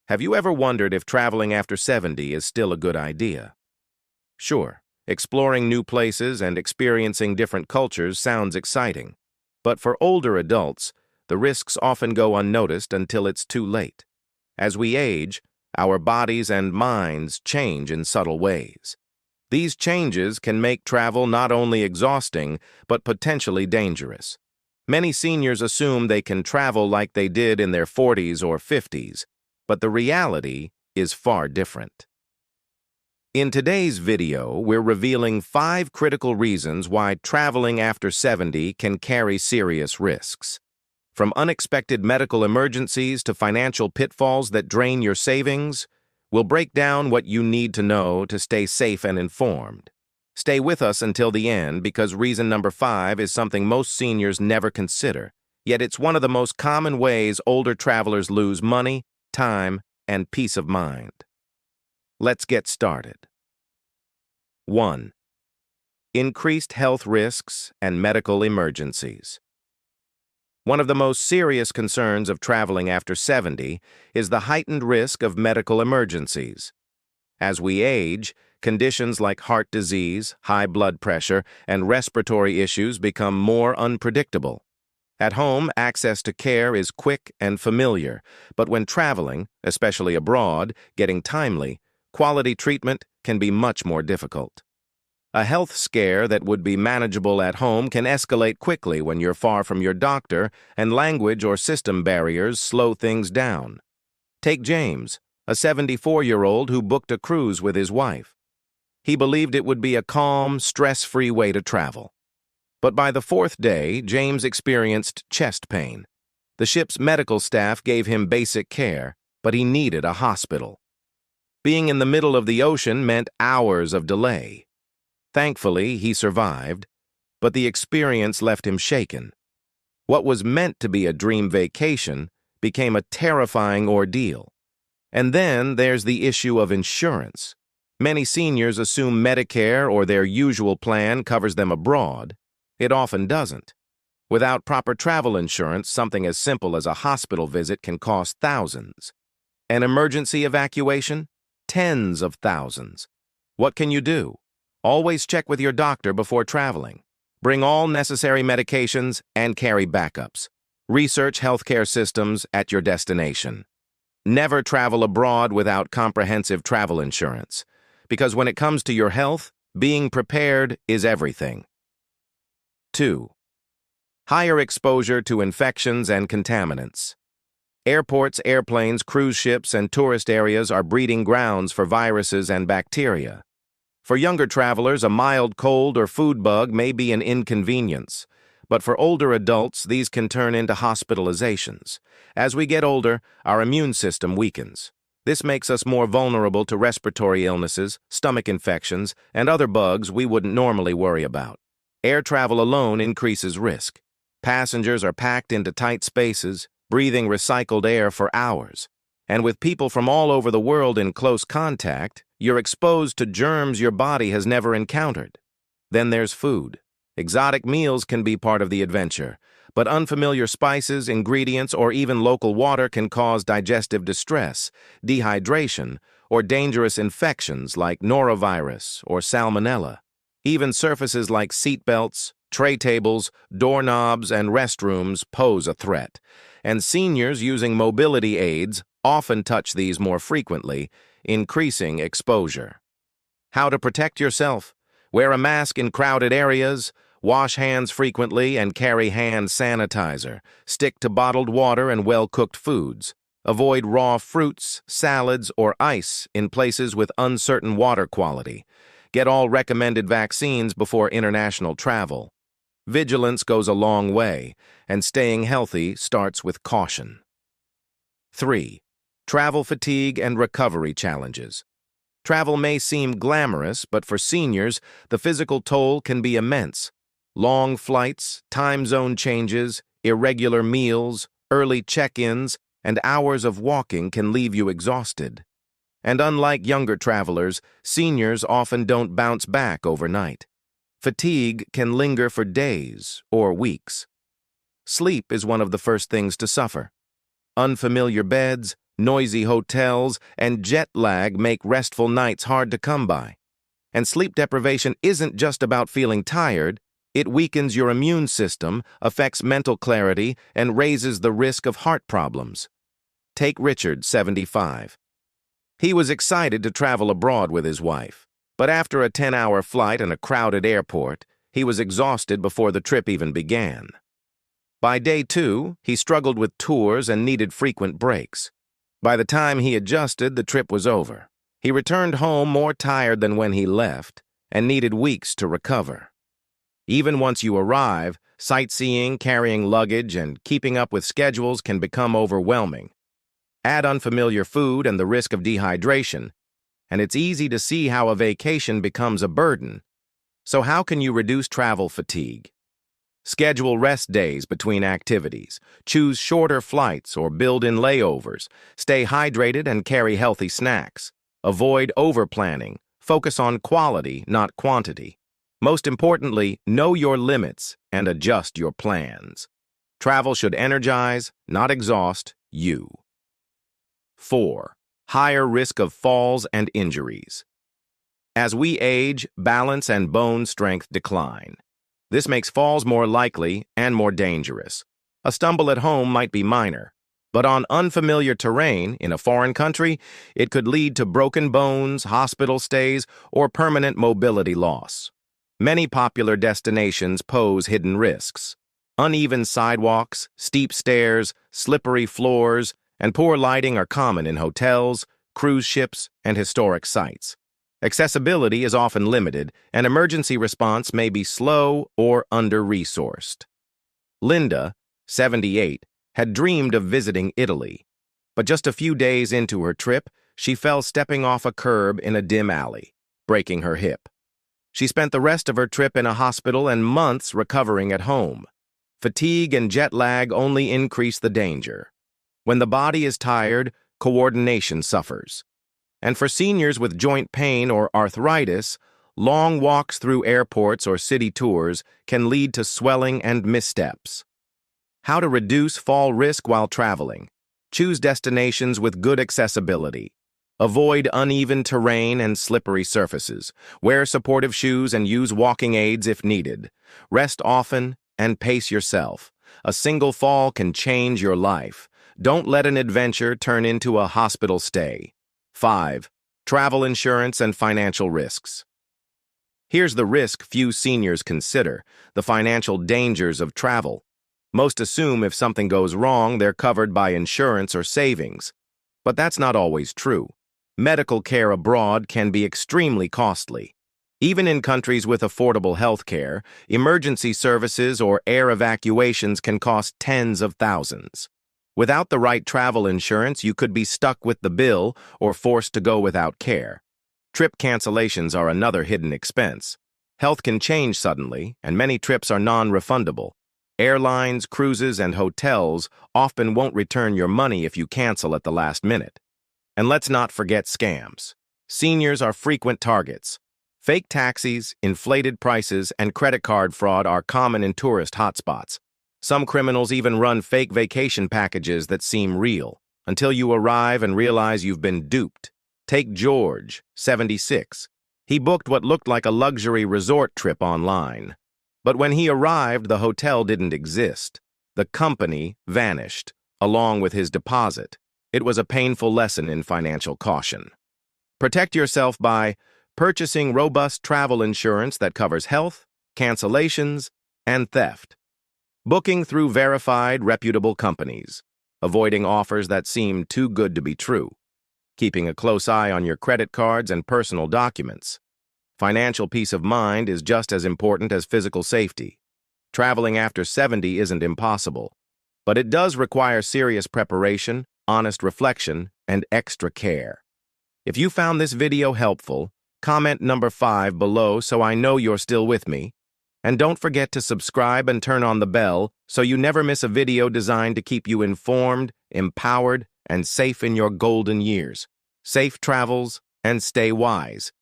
Have you ever wondered if traveling after 70 is still a good idea? Sure, exploring new places and experiencing different cultures sounds exciting. But for older adults, the risks often go unnoticed until it's too late. As we age, our bodies and minds change in subtle ways. These changes can make travel not only exhausting, but potentially dangerous. Many seniors assume they can travel like they did in their 40s or 50s, but the reality is far different. In today's video, we're revealing 5 critical reasons why traveling after 70 can carry serious risks. From unexpected medical emergencies to financial pitfalls that drain your savings, we'll break down what you need to know to stay safe and informed. Stay with us until the end because reason number 5 is something most seniors never consider, yet it's one of the most common ways older travelers lose money, time, and peace of mind. Let's get started. 1. Increased health risks and medical emergencies. One of the most serious concerns of traveling after 70 is the heightened risk of medical emergencies. As we age, conditions like heart disease, high blood pressure, and respiratory issues become more unpredictable. At home, access to care is quick and familiar, but when traveling, especially abroad, getting timely, quality treatment can be much more difficult. A health scare that would be manageable at home can escalate quickly when you're far from your doctor, and language or system barriers slow things down. Take James, a 74-year-old who booked a cruise with his wife. He believed it would be a calm, stress-free way to travel. But by the 4th day, James experienced chest pain. The ship's medical staff gave him basic care, but he needed a hospital. Being in the middle of the ocean meant hours of delay. Thankfully, he survived, but the experience left him shaken. What was meant to be a dream vacation became a terrifying ordeal. And then there's the issue of insurance. Many seniors assume Medicare or their usual plan covers them abroad. It often doesn't. Without proper travel insurance, something as simple as a hospital visit can cost thousands. An emergency evacuation? Tens of thousands. What can you do? Always check with your doctor before traveling. Bring all necessary medications and carry backups. Research healthcare systems at your destination. Never travel abroad without comprehensive travel insurance, because when it comes to your health, being prepared is everything. 2. Higher exposure to infections and contaminants. Airports, airplanes, cruise ships, and tourist areas are breeding grounds for viruses and bacteria. For younger travelers, a mild cold or food bug may be an inconvenience, but for older adults, these can turn into hospitalizations. As we get older, our immune system weakens. This makes us more vulnerable to respiratory illnesses, stomach infections, and other bugs we wouldn't normally worry about. Air travel alone increases risk. Passengers are packed into tight spaces, breathing recycled air for hours. And with people from all over the world in close contact, you're exposed to germs your body has never encountered. Then there's food. Exotic meals can be part of the adventure, but unfamiliar spices, ingredients, or even local water can cause digestive distress, dehydration, or dangerous infections like norovirus or salmonella. Even surfaces like seatbelts, tray tables, doorknobs, and restrooms pose a threat, and seniors using mobility aids often touch these more frequently, increasing exposure. How to protect yourself? Wear a mask in crowded areas, wash hands frequently, and carry hand sanitizer. Stick to bottled water and well-cooked foods. Avoid raw fruits, salads, or ice in places with uncertain water quality. Get all recommended vaccines before international travel. Vigilance goes a long way, and staying healthy starts with caution. 3. Travel fatigue and recovery challenges. Travel may seem glamorous, but for seniors, the physical toll can be immense. Long flights, time zone changes, irregular meals, early check-ins, and hours of walking can leave you exhausted. And unlike younger travelers, seniors often don't bounce back overnight. Fatigue can linger for days or weeks. Sleep is one of the first things to suffer. Unfamiliar beds, noisy hotels, and jet lag make restful nights hard to come by. And sleep deprivation isn't just about feeling tired. It weakens your immune system, affects mental clarity, and raises the risk of heart problems. Take Richard, 75. He was excited to travel abroad with his wife, but after a 10-hour flight and a crowded airport, he was exhausted before the trip even began. By day 2, he struggled with tours and needed frequent breaks. By the time he adjusted, the trip was over. He returned home more tired than when he left and needed weeks to recover. Even once you arrive, sightseeing, carrying luggage, and keeping up with schedules can become overwhelming. Add unfamiliar food and the risk of dehydration, and it's easy to see how a vacation becomes a burden. So how can you reduce travel fatigue? Schedule rest days between activities, choose shorter flights or build in layovers, stay hydrated and carry healthy snacks. Avoid overplanning, focus on quality, not quantity. Most importantly, know your limits and adjust your plans. Travel should energize, not exhaust, you. 4. Higher risk of falls and injuries. As we age, balance and bone strength decline. This makes falls more likely and more dangerous. A stumble at home might be minor, but on unfamiliar terrain in a foreign country, it could lead to broken bones, hospital stays, or permanent mobility loss. Many popular destinations pose hidden risks. Uneven sidewalks, steep stairs, slippery floors, and poor lighting are common in hotels, cruise ships, and historic sites. Accessibility is often limited, and emergency response may be slow or under-resourced. Linda, 78, had dreamed of visiting Italy, but just a few days into her trip, she fell stepping off a curb in a dim alley, breaking her hip. She spent the rest of her trip in a hospital and months recovering at home. Fatigue and jet lag only increase the danger. When the body is tired, coordination suffers. And for seniors with joint pain or arthritis, long walks through airports or city tours can lead to swelling and missteps. How to reduce fall risk while traveling. Choose destinations with good accessibility. Avoid uneven terrain and slippery surfaces. Wear supportive shoes and use walking aids if needed. Rest often and pace yourself. A single fall can change your life. Don't let an adventure turn into a hospital stay. 5. Travel insurance and financial risks. Here's the risk few seniors consider: the financial dangers of travel. Most assume if something goes wrong, they're covered by insurance or savings. But that's not always true. Medical care abroad can be extremely costly. Even in countries with affordable health care, emergency services or air evacuations can cost tens of thousands. Without the right travel insurance, you could be stuck with the bill or forced to go without care. Trip cancellations are another hidden expense. Health can change suddenly, and many trips are non-refundable. Airlines, cruises, and hotels often won't return your money if you cancel at the last minute. And let's not forget scams. Seniors are frequent targets. Fake taxis, inflated prices, and credit card fraud are common in tourist hotspots. Some criminals even run fake vacation packages that seem real, until you arrive and realize you've been duped. Take George, 76. He booked what looked like a luxury resort trip online. But when he arrived, the hotel didn't exist. The company vanished, along with his deposit. It was a painful lesson in financial caution. Protect yourself by purchasing robust travel insurance that covers health, cancellations, and theft. Booking through verified, reputable companies. Avoiding offers that seem too good to be true. Keeping a close eye on your credit cards and personal documents. Financial peace of mind is just as important as physical safety. Traveling after 70 isn't impossible, but it does require serious preparation, honest reflection, and extra care. If you found this video helpful, comment number 5 below so I know you're still with me. And don't forget to subscribe and turn on the bell so you never miss a video designed to keep you informed, empowered, and safe in your golden years. Safe travels and stay wise.